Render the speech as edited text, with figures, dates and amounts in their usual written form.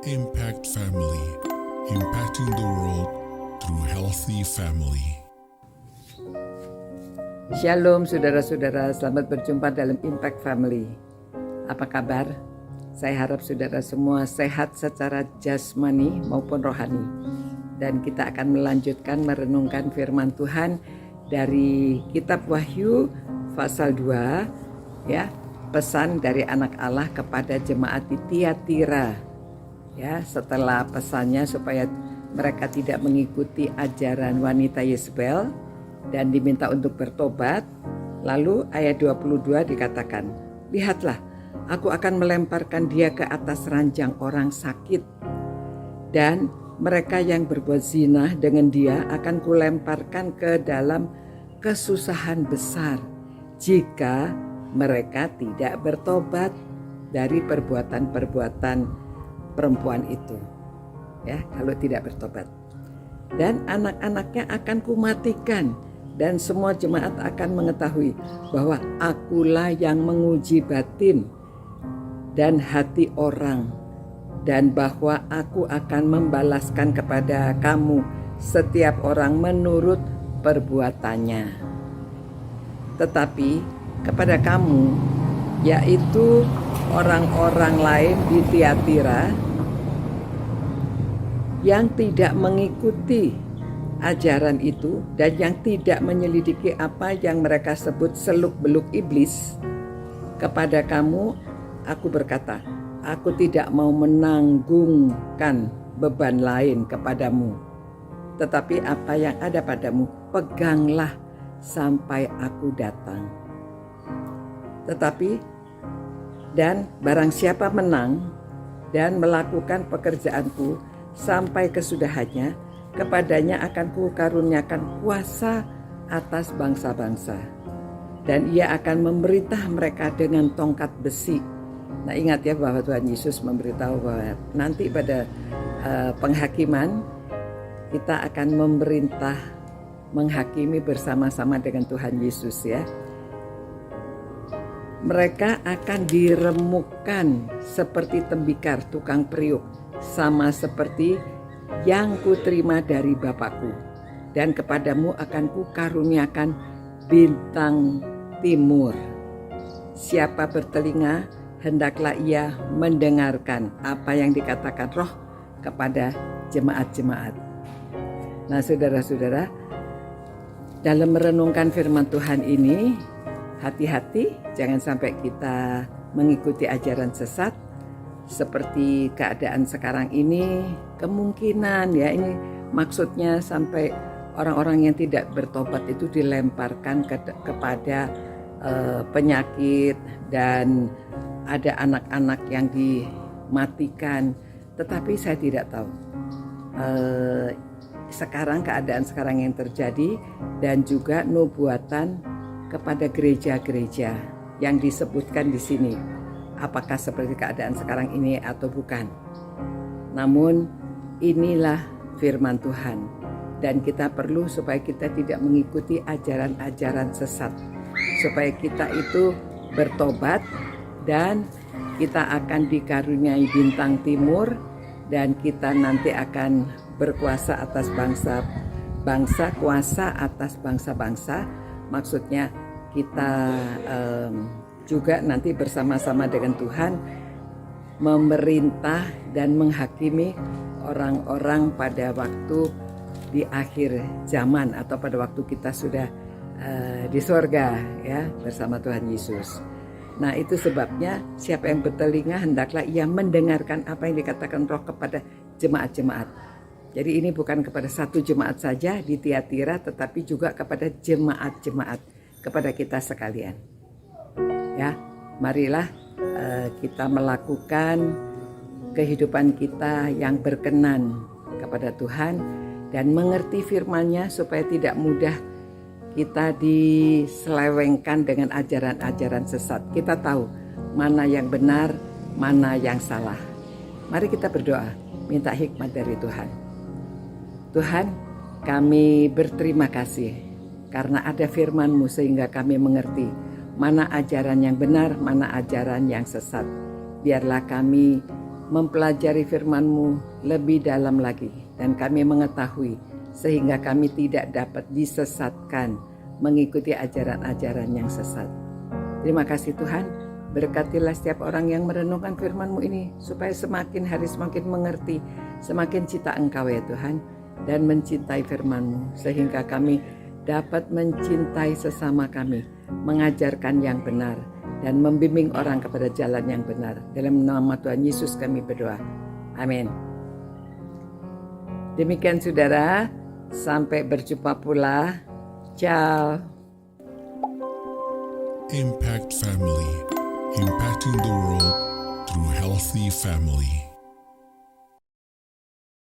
Impact Family, impacting the world through healthy family. Shalom saudara-saudara, selamat berjumpa dalam Impact Family. Apa kabar? Saya harap saudara semua sehat secara jasmani maupun rohani. Dan kita akan melanjutkan merenungkan firman Tuhan dari kitab Wahyu pasal 2, ya, pesan dari anak Allah kepada jemaat di Tiatira. Ya, setelah pesannya supaya mereka tidak mengikuti ajaran wanita Yezebel dan diminta untuk bertobat. Lalu ayat 22 dikatakan, "Lihatlah, aku akan melemparkan dia ke atas ranjang orang sakit, dan mereka yang berbuat zina dengan dia akan kulemparkan ke dalam kesusahan besar jika mereka tidak bertobat dari perbuatan-perbuatan perempuan itu, ya, kalau tidak bertobat. Dan anak-anaknya akan kumatikan, dan semua jemaat akan mengetahui bahwa akulah yang menguji batin dan hati orang, dan bahwa aku akan membalaskan kepada kamu setiap orang menurut perbuatannya. Tetapi kepada kamu, yaitu orang-orang lain di Tiatira yang tidak mengikuti ajaran itu dan yang tidak menyelidiki apa yang mereka sebut seluk-beluk iblis, kepada kamu aku berkata, aku tidak mau menanggungkan beban lain kepadamu, tetapi apa yang ada padamu peganglah sampai aku datang. Dan barang siapa menang dan melakukan pekerjaanku sampai kesudahannya, kepadanya akan kukaruniakan kuasa atas bangsa-bangsa, dan ia akan memerintah mereka dengan tongkat besi." Nah, ingat ya bahwa Tuhan Yesus memberitahu bahwa nanti pada penghakiman kita akan memerintah, menghakimi bersama-sama dengan Tuhan Yesus, ya. Mereka akan diremukkan seperti tembikar tukang periuk, sama seperti yang kuterima dari Bapakku. Dan kepadamu akan kukaruniakan bintang timur. Siapa bertelinga, hendaklah ia mendengarkan apa yang dikatakan Roh kepada jemaat-jemaat. Nah, saudara-saudara, dalam merenungkan firman Tuhan ini, hati-hati jangan sampai kita mengikuti ajaran sesat seperti keadaan sekarang ini. Kemungkinan, ya, ini maksudnya sampai orang-orang yang tidak bertobat itu dilemparkan kepada penyakit, dan ada anak-anak yang dimatikan. Tetapi saya tidak tahu sekarang keadaan sekarang yang terjadi, dan juga nubuatan kepada gereja-gereja yang disebutkan di sini, apakah seperti keadaan sekarang ini atau bukan. Namun inilah firman Tuhan, dan kita perlu supaya kita tidak mengikuti ajaran-ajaran sesat, supaya kita itu bertobat dan kita akan dikaruniai bintang timur, dan kita nanti akan berkuasa atas bangsa-bangsa, kuasa atas bangsa-bangsa. Maksudnya kita juga nanti bersama-sama dengan Tuhan memerintah dan menghakimi orang-orang pada waktu di akhir zaman, atau pada waktu kita sudah di sorga, ya, bersama Tuhan Yesus. Nah, itu sebabnya siapa yang bertelinga hendaklah ia mendengarkan apa yang dikatakan Roh kepada jemaat-jemaat. Jadi ini bukan kepada satu jemaat saja di Tiatira, tetapi juga kepada jemaat-jemaat, kepada kita sekalian. Ya, marilah kita melakukan kehidupan kita yang berkenan kepada Tuhan dan mengerti firman-Nya supaya tidak mudah kita diselewengkan dengan ajaran-ajaran sesat. Kita tahu mana yang benar, mana yang salah. Mari kita berdoa, minta hikmat dari Tuhan. Tuhan, kami berterima kasih karena ada firman-Mu sehingga kami mengerti mana ajaran yang benar, mana ajaran yang sesat. Biarlah kami mempelajari firman-Mu lebih dalam lagi, dan kami mengetahui sehingga kami tidak dapat disesatkan mengikuti ajaran-ajaran yang sesat. Terima kasih Tuhan, berkatilah setiap orang yang merenungkan firman-Mu ini supaya semakin hari semakin mengerti, semakin cinta Engkau ya Tuhan, dan mencintai firman-Mu sehingga kami dapat mencintai sesama kami, mengajarkan yang benar, dan membimbing orang kepada jalan yang benar. Dalam nama Tuhan Yesus kami berdoa. Amin. Demikian saudara, sampai berjumpa pula. Ciao. Impact Family, impacting the world through healthy family.